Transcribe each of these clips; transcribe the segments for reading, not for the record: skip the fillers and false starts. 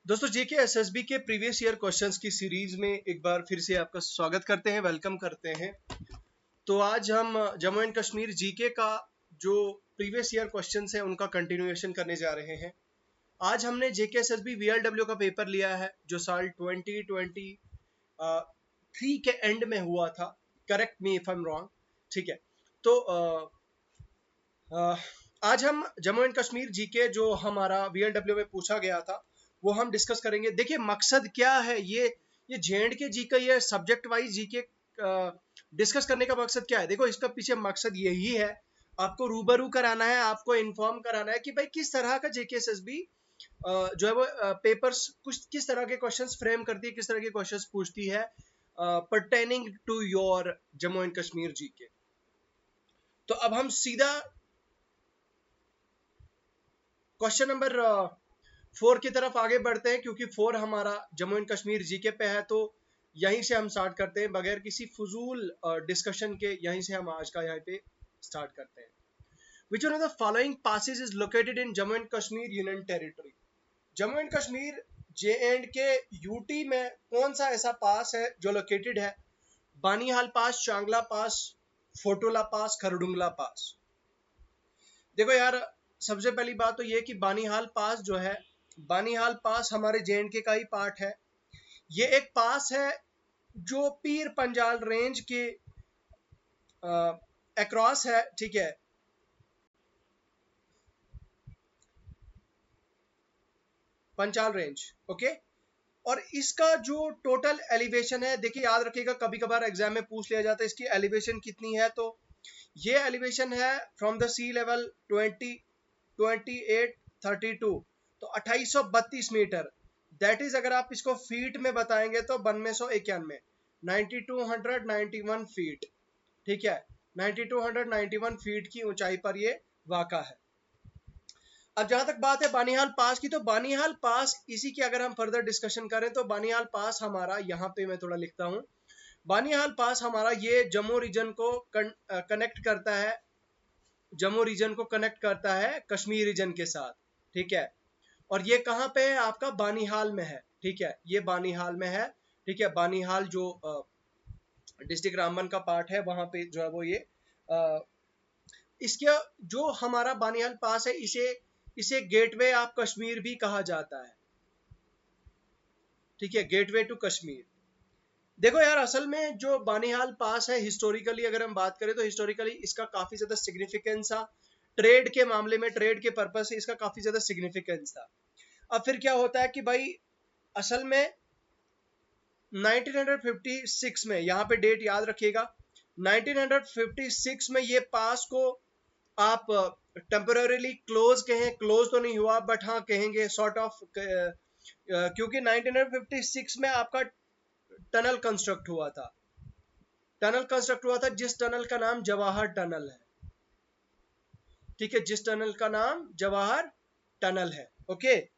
दोस्तों जेके एसएसबी के previous year questions की सीरीज में एक बार फिर से आपका स्वागत करते हैं, वेलकम करते हैं। तो आज हम जम्मू एंड कश्मीर जीके का जो प्रीवियस ईयर क्वेश्चंस है उनका कंटिन्यूएशन करने जा रहे हैं। आज हमने जेके एसएसबी वीएलडब्ल्यू का पेपर लिया है जो साल 2023 के एंड में हुआ था। Correct me if I am wrong. ठीक है, तो आज हम जम्मू एंड कश्मीर जीके जो हमारा वीएलडब्ल्यू में पूछा गया था वो हम डिस्कस करेंगे। देखिए मकसद क्या है, ये जेएंडके जीके, ये सब्जेक्ट वाइज जीके डिस्कस करने का मकसद क्या है। देखो इसका पीछे मकसद यही है, आपको रूबरू कराना है, आपको इन्फॉर्म कराना है कि भाई किस तरह का जेकेएसएसबी जो है वो पेपर्स कुछ किस तरह के क्वेश्चंस फ्रेम करती है, किस तरह के क्वेश्चंस पूछती है pertaining to your Jammu and Kashmir GK. तो अब हम सीधा क्वेश्चन नंबर 4 की तरफ आगे बढ़ते हैं, क्योंकि 4 हमारा जम्मू एंड कश्मीर जीके पे है। तो यहीं से हम स्टार्ट करते हैं बगैर किसी फजूल डिस्कशन के। यहीं से हम आज का यहाँ पे स्टार्ट करते हैं। Which one of the following passes is located in Jammu and Kashmir Union Territory? Jammu and Kashmir J and के यूटी में कौन सा ऐसा पास है जो लोकेटेड है? बानीहाल पास, चांगला पास, फोटोला पास, खरडुंगला पास। देखो यार, सबसे पहली बात तो ये कि बानीहाल पास जो है, बानीहाल पास हमारे जेएंडके का ही पार्ट है। ये एक पास है जो पीर पंजाल रेंज के अक्रॉस है, ठीक है। Panchal range, okay. और इसका जो टोटल एलिवेशन है, देखिए याद रखिएगा, कभी कभार एग्जाम में पूछ लिया जाता है इसकी एलिवेशन कितनी है। तो ये एलिवेशन है फ्रॉम द सी लेवल 2832, तो 2832 मीटर। दैट इज अगर आप इसको फीट में बताएंगे तो 9291, 9291 फीट, ठीक है। 9291 फीट की ऊंचाई पर ये वाक़ा है। अब जहां तक बात है बानीहाल पास की, तो बानीहाल पास इसी की अगर हम फर्दर डिस्कशन करें तो बानीहाल पास हमारा, यहाँ पे मैं थोड़ा लिखता हूँ, बानीहाल पास हमारा ये जम्मू रीजन को कनेक्ट करता है, जम्मू रीजन को कनेक्ट करता है कश्मीर रीजन के साथ, ठीक है। और ये कहाँ पे है? आपका बानीहाल में है, ठीक है। ये बानीहाल में है, ठीक है। बानीहाल जो डिस्ट्रिक्ट रामबन का पार्ट है वहां पे जो है वो ये इसका जो हमारा बानीहाल पास है, इसे गेटवे ऑफ कश्मीर भी कहा जाता है, ठीक है। Gateway to Kashmir. देखो यार, असल में जो बानीहाल पास है, हिस्टोरिकली अगर हम बात करें तो हिस्टोरिकली इसका काफी ज्यादा सिग्निफिकेंस था। ट्रेड के मामले में, ट्रेड के पर्पज से इसका काफी ज्यादा सिग्निफिकेंस था। अब फिर क्या होता है कि भाई असल में 1956 में, यहाँ पे डेट याद रखिएगा, 1956 में ये पास को आप टेम्पररीली क्लोज कहें, क्लोज तो नहीं हुआ बट हाँ कहेंगे सॉर्ट ऑफ, क्योंकि 1956 में आपका टनल कंस्ट्रक्ट हुआ था, टनल कंस्ट्रक्ट हुआ था जिस टनल का नाम जवाहर टनल है, ठीक है। जिस टनल का नाम जवाहर टनल है, ओके।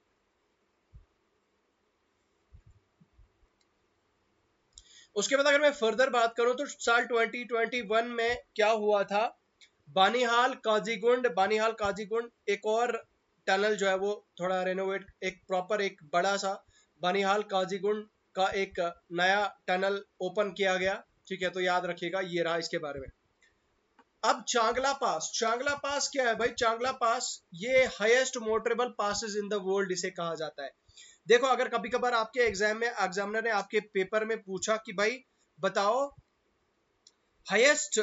उसके बाद अगर मैं फर्दर बात करूं तो साल 2021 में क्या हुआ था, बानीहाल काजीगुंड, बानीहाल काजीगुंड एक और टनल जो है वो थोड़ा रेनोवेट, एक प्रॉपर एक बड़ा सा बानीहाल काजीगुंड का एक नया टनल ओपन किया गया, ठीक है। तो याद रखिएगा, ये रहा इसके बारे में। अब चांगला पास, चांगला पास क्या है भाई? चांगला पास ये highest motorable passes in the world इसे कहा जाता है। देखो अगर कभी कभार आपके एग्जाम में एग्जामिनर ने आपके पेपर में पूछा कि भाई बताओ highest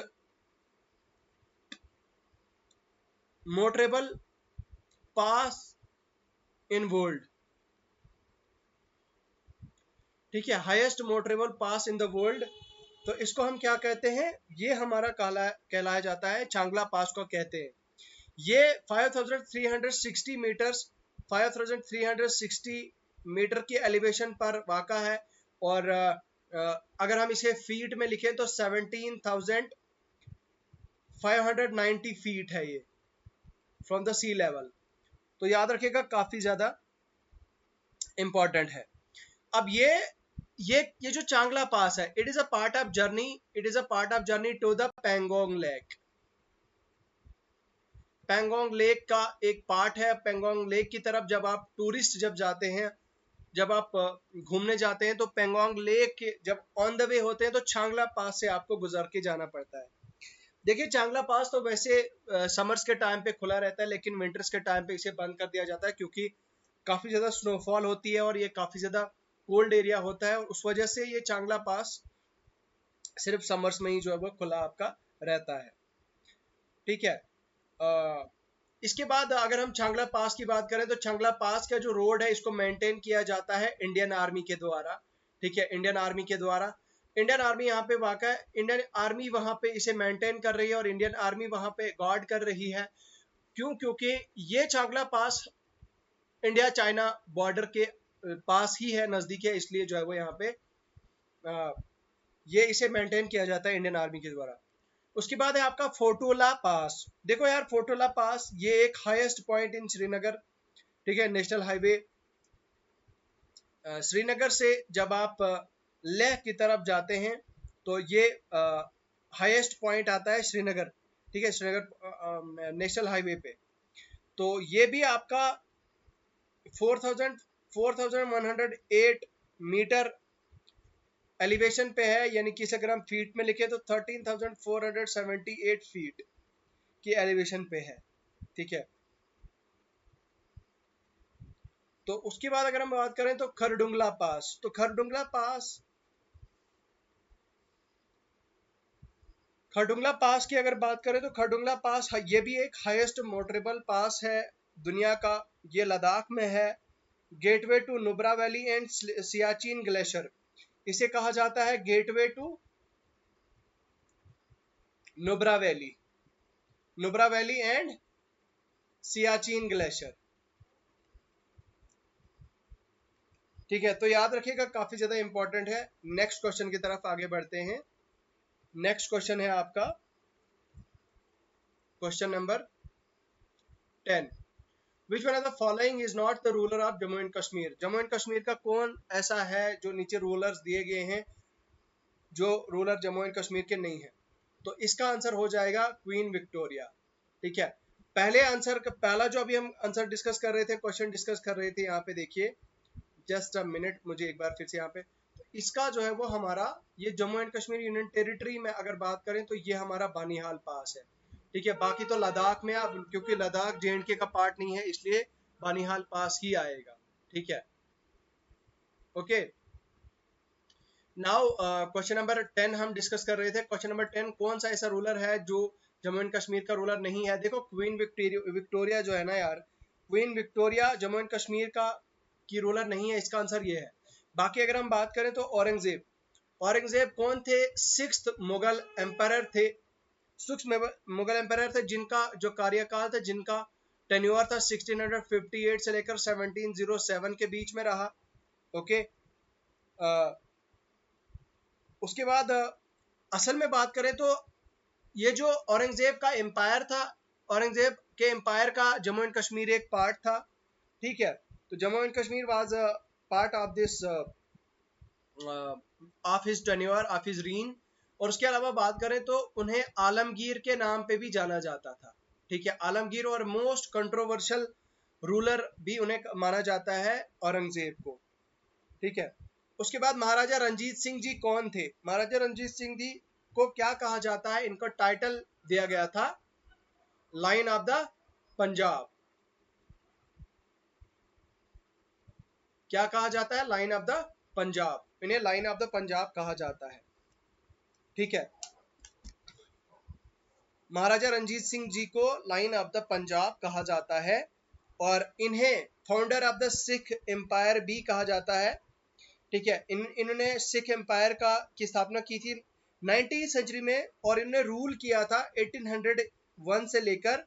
motorable pass in world, ठीक है, highest motorable pass in the world, तो इसको हम क्या कहते हैं? ये हमारा कहलाया जाता है, चांगला पास को कहते हैं। ये 5360 मीटर्स, 5360 मीटर की एलिवेशन पर वाक़ा है। और अगर हम इसे फीट में लिखें तो 17,590 फीट है ये फ्रॉम द सी लेवल। तो याद रखिएगा, काफी ज्यादा इंपॉर्टेंट है। अब ये जो चांगला पास है, it is a part of journey, it is a part of journey to the Pangong lake. Pangong lake का एक पार्ट है। पेंगोंग लेक की तरफ जब आप टूरिस्ट जब जाते हैं जब आप घूमने जाते हैं तो पेंगोंग लेक के जब ऑन द वे होते हैं तो चांगला पास से आपको गुजर के जाना पड़ता है। देखिए चांगला पास तो वैसे समर्स के टाइम पे खुला रहता है, लेकिन विंटर्स के टाइम पे इसे बंद कर दिया जाता है क्योंकि काफ़ी ज़्यादा स्नोफॉल होती है और ये काफ़ी ज़्यादा कोल्ड एरिया होता है, और उस वजह से ये चांगला पास सिर्फ समर्स में ही जो है वो खुला आपका रहता है। ठीक है। इसके बाद अगर हम चांगला पास की बात करें तो चांगला पास का जो रोड है इसको मेंटेन किया जाता है इंडियन आर्मी के द्वारा। ठीक है, इंडियन आर्मी के द्वारा। इंडियन आर्मी यहाँ पे वाक़ा है, इंडियन आर्मी वहाँ पे इसे मेंटेन कर रही है और इंडियन आर्मी वहाँ पे गार्ड कर रही है। क्यों? क्योंकि ये चांगला पास इंडिया चाइना बॉर्डर के पास ही है, नज़दीक है, इसलिए जो है वो यहाँ पे ये इसे मेंटेन किया जाता है इंडियन आर्मी के द्वारा। उसके बाद है आपका फोटोला पास। देखो यार, फोटोला पास ये एक हाईएस्ट पॉइंट इन श्रीनगर। ठीक है, नेशनल हाईवे श्रीनगर से जब आप लेह की तरफ जाते हैं तो ये हाईएस्ट पॉइंट आता है श्रीनगर। ठीक है, श्रीनगर नेशनल हाईवे पे। तो ये भी आपका 4108 मीटर एलिवेशन पे है, यानी कि अगर हम फीट में लिखे तो 13,478 फीट की एलिवेशन पे है। ठीक है, तो उसके बाद अगर हम बात करें तो खरडुंगला पास, तो खरडुंगला पास की अगर बात करें तो खरडुंगला पास ये भी एक हाईएस्ट मोटरेबल पास है दुनिया का। ये लद्दाख में है। Gateway to Nubra valley and Siachen glacier, इसे कहा जाता है gateway to Nubra valley and Siachen glacier. ठीक है, तो याद रखिएगा, काफी ज्यादा इंपॉर्टेंट है। नेक्स्ट क्वेश्चन की तरफ आगे बढ़ते हैं। नेक्स्ट क्वेश्चन है आपका question number 10। Which one of the following is not the ruler of Jammu and Kashmir? Jammu and Kashmir का कौन ऐसा है जो नीचे रूलर्स दिए गए हैं जो रूलर जम्मू एंड कश्मीर के नहीं है? तो इसका आंसर हो जाएगा क्वीन विक्टोरिया। ठीक है, पहले आंसर का पहला जो अभी हम आंसर डिस्कस कर रहे थे, क्वेश्चन डिस्कस कर रहे थे, यहाँ पे देखिए, जस्ट अ मिनट, मुझे एक बार फिर से यहाँ पे, तो इसका जो है वो हमारा ये Jammu and Kashmir union territory में अगर बात करें तो ये हमारा बानीहाल पास है। ठीक है, बाकी तो लद्दाख में, अब क्योंकि लद्दाख जे का पार्ट नहीं है इसलिए बानीहाल पास ही आएगा। ठीक है, ओके। नाउ क्वेश्चन नंबर 10 हम डिस्कस कर रहे थे। क्वेश्चन नंबर 10, कौन सा ऐसा रूलर है जो जम्मू एंड कश्मीर का रूलर नहीं है? देखो क्वीन विक्टोरिया जो है ना यार, queen Victoria Jammu and Kashmir का की रूलर नहीं है, इसका आंसर ये है। बाकी अगर हम बात करें तो औरंगजेब कौन थे? सिक्स्थ मुगल एम्पायर थे। मुगल एम्पायर थे जिनका जो कार्यकाल था, जिनका टेन्योर था 1658 से लेकर 1707 के बीच में रहा। ओके, उसके बाद असल में बात करें तो ये जो औरंगजेब का एम्पायर था, औरंगजेब के एम्पायर का जम्मू एंड कश्मीर एक पार्ट था। ठीक है, तो Jammu and Kashmir was part of this of his tenure, of his reign. और उसके अलावा बात करें तो उन्हें आलमगीर के नाम पे भी जाना जाता था। ठीक है, आलमगीर, और मोस्ट कंट्रोवर्शियल रूलर भी उन्हें माना जाता है औरंगजेब को। ठीक है, उसके बाद महाराजा रंजीत सिंह जी कौन थे? महाराजा रंजीत सिंह जी को क्या कहा जाता है? इनका टाइटल दिया गया था लाइन ऑफ द पंजाब। क्या कहा जाता है? Line of the Punjab. इन्हें लाइन ऑफ द पंजाब कहा जाता है। ठीक है, महाराजा रंजीत सिंह जी को लाइन ऑफ द पंजाब कहा जाता है, और इन्हें founder of the Sikh empire भी कहा जाता है। ठीक है, इन्होंने सिख एम्पायर की स्थापना की थी 19वीं सेंचुरी में, और इन्होंने रूल किया था 1801 से लेकर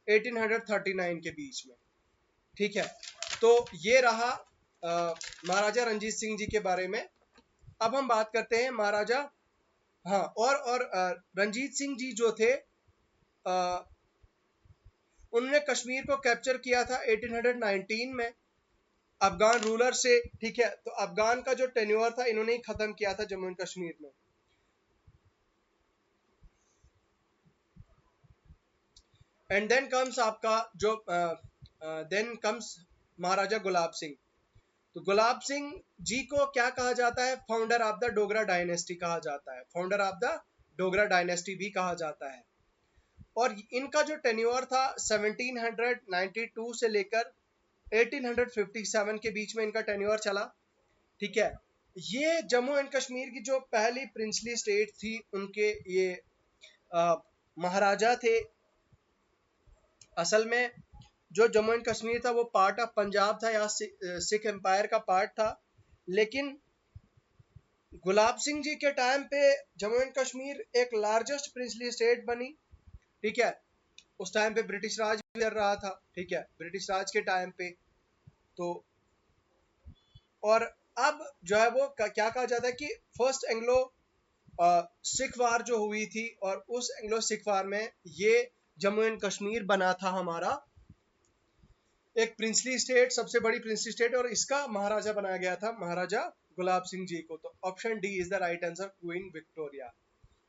1839 के बीच में। ठीक है, तो ये रहा महाराजा रंजीत सिंह जी के बारे में। अब हम बात करते हैं महाराजा, हाँ, और रंजीत सिंह जी जो थे उन्होंने कश्मीर को कैप्चर किया था 1819 में अफगान रूलर से। ठीक है, तो अफगान का जो टेन्योर था इन्होंने ही खत्म किया था जम्मू एंड कश्मीर में। एंड देन कम्स आपका जो देन कम्स महाराजा गुलाब सिंह। तो गुलाब सिंह जी को क्या कहा जाता है? Founder of the Dogra dynasty कहा जाता है, founder of the Dogra dynasty भी कहा जाता है। और इनका जो टेन्योर था 1792 से लेकर 1857 के बीच में इनका टेन्योर चला। ठीक है, ये जम्मू एंड कश्मीर की जो पहली प्रिंसली स्टेट थी, उनके ये महाराजा थे। असल में जो जम्मू एंड कश्मीर था वो पार्ट ऑफ पंजाब था या सिख एम्पायर का पार्ट था, लेकिन गुलाब सिंह जी के टाइम पे जम्मू एंड कश्मीर एक लार्जेस्ट प्रिंसली स्टेट बनी। ठीक है, उस टाइम पे ब्रिटिश राज भी कर रहा था। ठीक है, ब्रिटिश राज के टाइम पे तो, और अब जो है वो क्या कहा जाता है कि फर्स्ट एंग्लो सिख वार जो हुई थी, और उस एंग्लो सिख वार में ये जम्मू एंड कश्मीर बना था हमारा एक प्रिंसली स्टेट, सबसे बड़ी प्रिंसली स्टेट, और इसका महाराजा बनाया गया था महाराजा गुलाब सिंह जी को। तो option D is the right answer, queen Victoria.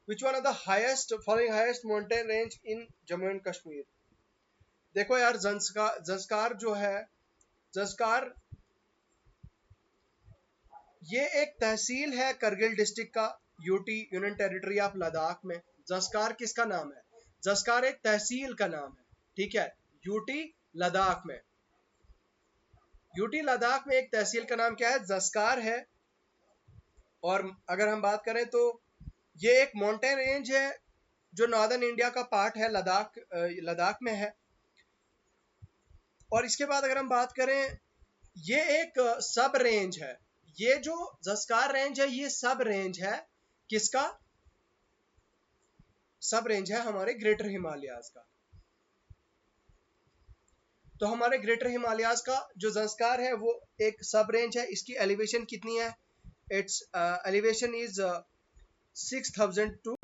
Which one of the highest following highest mountain range in Jammu and Kashmir? देखो यार, जंस्कार जो है, जंस्कार ये एक तहसील है करगिल डिस्ट्रिक्ट का, UT union territory of Ladakh में। जंस्कार किसका नाम है? जंस्कार एक तहसील का नाम है। ठीक है, यूटी लद्दाख में, यूटी लद्दाख में एक तहसील का नाम क्या है? जंस्कार है। और अगर हम बात करें तो ये एक माउंटेन रेंज है जो नॉर्दर्न इंडिया का पार्ट है, लद्दाख में है। और इसके बाद अगर हम बात करें, ये एक सब रेंज है। ये जो जंस्कार रेंज है ये सब रेंज है किसका? सब रेंज है हमारे ग्रेटर हिमालयाज का। तो हमारे ग्रेटर हिमालयाज का जो जंस्कार है वो एक सब रेंज है। इसकी एलिवेशन कितनी है? इट्स एलिवेशन इज 6000 टू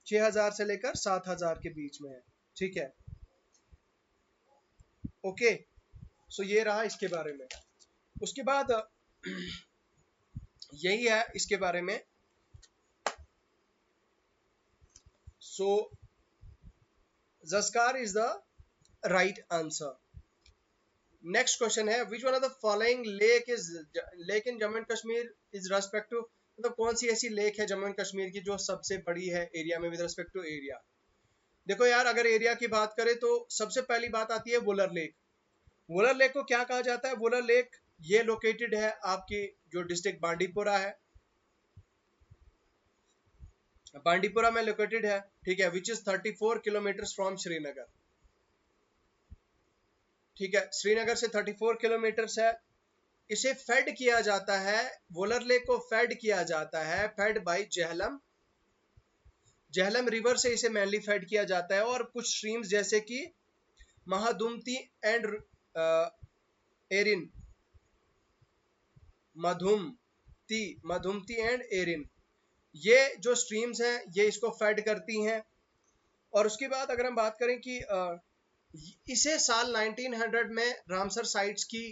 6000 से लेकर 7000 के बीच में है। ठीक है, ओके। सो ये रहा इसके बारे में। उसके बाद यही है इसके बारे में। So Zanskar is the right answer. Next question है, which one of the following lake in Jammu and Kashmir is respect to, मतलब कौन सी ऐसी लेक है जम्मू एंड कश्मीर की जो सबसे बड़ी है एरिया में विद रेस्पेक्ट टू एरिया? देखो यार, अगर एरिया की बात करें तो सबसे पहली बात आती है वुलर लेक। वुलर लेक को क्या कहा जाता है? वुलर लेक ये लोकेटेड है आपकी जो डिस्ट्रिक्ट बांडीपुरा है, बांडीपुरा में लोकेटेड है। ठीक है, which is 34 kilometre from Srinagar. ठीक है, श्रीनगर से 34 किलोमीटर है। इसे फेड किया जाता है, वुलर लेक को फेड किया जाता है, fed by Jhelum, Jhelum river से इसे मेनली फेड किया जाता है। और कुछ स्ट्रीम्स जैसे कि महादुमती एंड एरिन, मधुमती एंड एरिन, ये जो स्ट्रीम्स हैं ये इसको फेड करती हैं। और उसके बाद अगर हम बात करें कि इसे साल 1900 में रामसर साइट्स की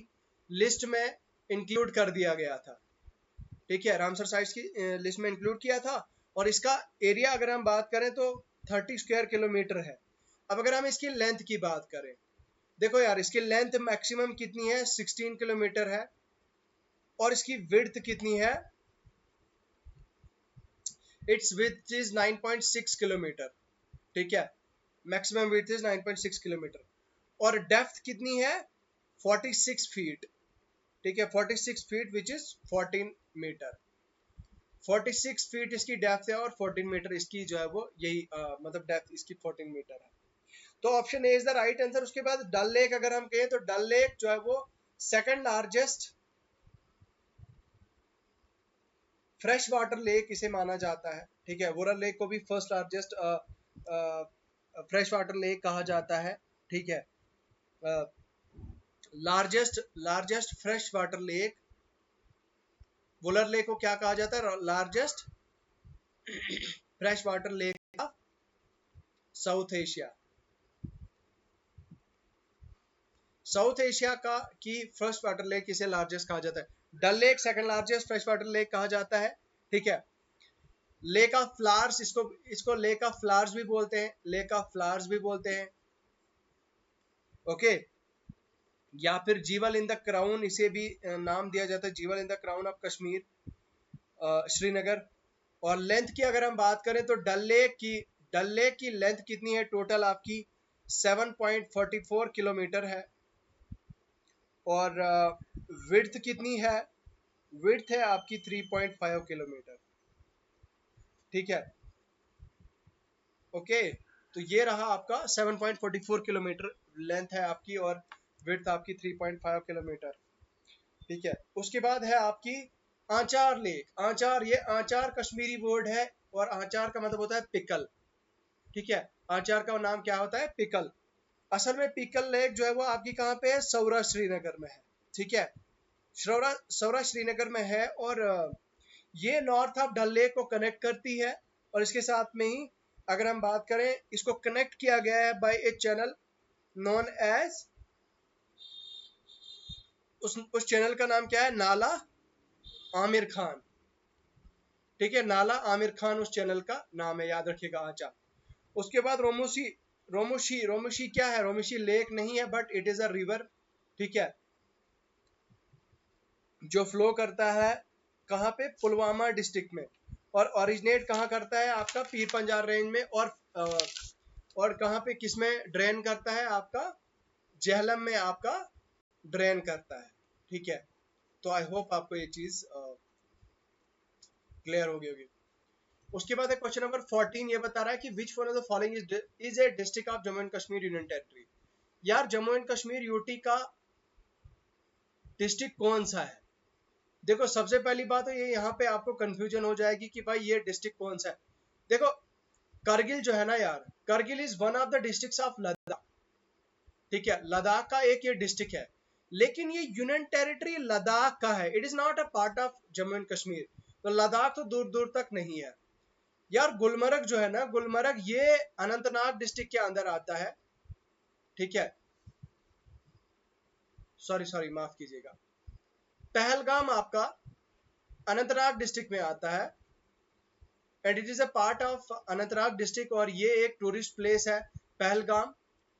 लिस्ट में इंक्लूड कर दिया गया था। ठीक है, रामसर साइट्स की लिस्ट में इंक्लूड किया था। और इसका एरिया अगर हम बात करें तो 30 स्क्वायर किलोमीटर है। अब अगर हम इसकी लेंथ की बात करें, देखो यार, इसकी लेंथ मैक्सिमम कितनी है? 16 किलोमीटर है। और इसकी विड्थ कितनी है? Its width is 9.6 kilometre. ठीक है, मैक्सिमम विड्थ इज 9.6 किलोमीटर। और डेप्थ कितनी है? 46 फीट। ठीक है, 46 feet which is 14 metre. 46 feet इसकी डेप्थ है और 14 मीटर इसकी जो है वो यही मतलब डेप्थ इसकी 14 मीटर है। तो option A is the right answer. उसके बाद डल लेक अगर हम कहें तो डल लेक जो है वो second largest fresh water lake इसे माना जाता है। ठीक है, वुलर लेक को भी first largest fresh water lake कहा जाता है। ठीक है, largest fresh water lake, Wular lake को क्या कहा जाता है? Largest fresh water lake of South Asia. South Asia का की फर्स्ट वाटर लेक इसे लार्जेस्ट कहा जाता है। Dal lake second largest fresh water lake कहा जाता है। ठीक है, लेक ऑफ फ्लावर्स, इसको लेक ऑफ फ्लावर्स भी बोलते हैं, लेक ऑफ फ्लावर्स भी बोलते हैं। ओके, या फिर जीवल इन द क्राउन, इसे भी नाम दिया जाता है jewel in the crown of Kashmir, Srinagar. और लेंथ की अगर हम बात करें तो डल लेक की लेंथ कितनी है टोटल आपकी 7.44 किलोमीटर है। और विड्थ कितनी है, विड्थ है आपकी 3.5 किलोमीटर। ठीक है, ओके। तो ये रहा आपका 7.44 किलोमीटर लेंथ है आपकी, और विड्थ आपकी 3.5 किलोमीटर। ठीक है, उसके बाद है आपकी आंचार लेक। आंचार, ये आंचार कश्मीरी वर्ड है, और आंचार का मतलब होता है पिकल। ठीक है, आंचार का नाम क्या होता है, पिकल। असल में पिकल लेक जो है वो आपकी कहाँ पे है, सौरा श्रीनगर में है। ठीक है, सौरा श्रीनगर में है, और ये नॉर्थ ऑफ डल लेक को कनेक्ट करती है। और इसके साथ में ही अगर हम बात करें, इसको कनेक्ट किया गया है बाय ए चैनल नोन एज, उस चैनल का नाम क्या है, नाला आमिर खान। ठीक है, नाला आमिर खान उस चैनल का नाम है, याद रखिएगा। अच्छा, उसके बाद रोमुशी। रोमुशी क्या है, रोमुशी लेक नहीं है, but it is a river. ठीक है, जो फ्लो करता है कहाँ पे, पुलवामा डिस्ट्रिक्ट में। और ओरिजिनेट कहाँ करता है आपका, पीर पंजाल रेंज में। और कहाँ पे किसमें ड्रेन करता है आपका, जेहलम में आपका ड्रेन करता है। ठीक है, तो आई होप आपको ये चीज क्लियर हो गई होगी। उसके बाद है क्वेश्चन नंबर 14, ये बता रहा है कि विच one of the following is a district of Jammu and Kashmir union territory. यार जम्मू एंड कश्मीर यूटी का डिस्ट्रिक्ट कौन सा है। देखो सबसे पहली बात तो ये, यहाँ पे आपको कंफ्यूजन हो जाएगी कि भाई ये डिस्ट्रिक्ट कौन सा है। देखो करगिल जो है ना यार, Kargil is one of the districts of Ladakh. ठीक है, लद्दाख का एक ये डिस्ट्रिक्ट है, लेकिन ये यूनियन टेरिटरी लद्दाख का है। It is not a part of Jammu and Kashmir. तो लद्दाख तो दूर दूर तक नहीं है यार। गुलमर्ग जो है ना, गुलमर्ग ये अनंतनाग डिस्ट्रिक्ट के अंदर आता है। ठीक है, सॉरी माफ कीजिएगा, पहलगाम आपका अनंतनाग डिस्ट्रिक्ट में आता है, and it is a part of Anantnag district. और ये एक टूरिस्ट प्लेस है पहलगाम।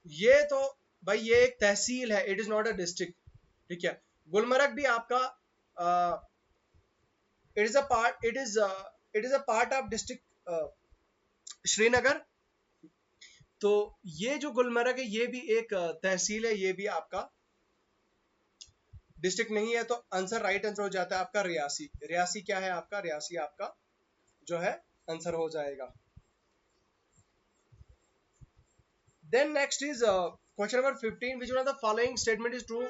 ये तो भाई ये एक तहसील है, it is not a district. ठीक है, गुलमर्ग भी आपका it is a part of district Srinagar. तो ये जो गुलमर्ग है ये भी एक तहसील है, ये भी आपका डिस्ट्रिक्ट नहीं है। तो आंसर राइट आंसर हो जाता है आपका रियासी। रियासी क्या है आपका, रियासी आपका जो है आंसर हो जाएगा। Then next is question number 15, which one of the following statement is true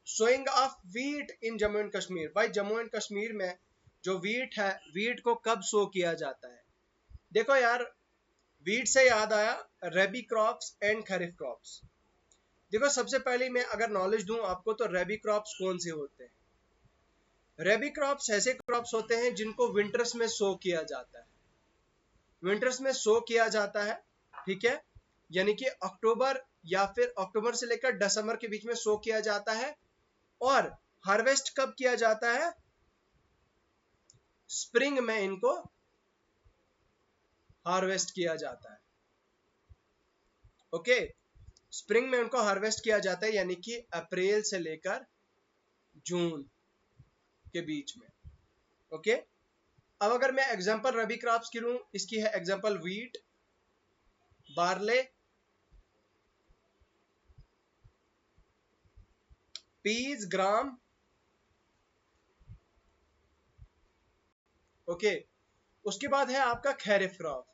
sowing of wheat in Jammu and Kashmir. भाई जम्मू एंड कश्मीर में जो वीट है, वीट को कब सो किया जाता है। देखो यार, वीट से याद आया rabi crops and kharif crops. देखो सबसे पहले मैं अगर नॉलेज दूं आपको, तो रेबी क्रॉप्स कौन से होते हैं। रेबी क्रॉप्स ऐसे क्रॉप्स होते हैं जिनको विंटर्स में सो किया जाता है, विंटर्स में सो किया जाता है। ठीक है, यानी कि अक्टूबर या फिर अक्टूबर से लेकर दिसंबर के बीच में सो किया जाता है। और हार्वेस्ट कब किया जाता है, स्प्रिंग में इनको हार्वेस्ट किया जाता है। ओके, स्प्रिंग में उनको हार्वेस्ट किया जाता है, यानी कि अप्रैल से लेकर जून के बीच में। ओके, अब अगर मैं एग्जांपल रबी क्रॉप्स की लूं, इसकी है एग्जांपल वीट, बार्ले, पीज, ग्राम। ओके, उसके बाद है आपका खैरिफ क्रॉप।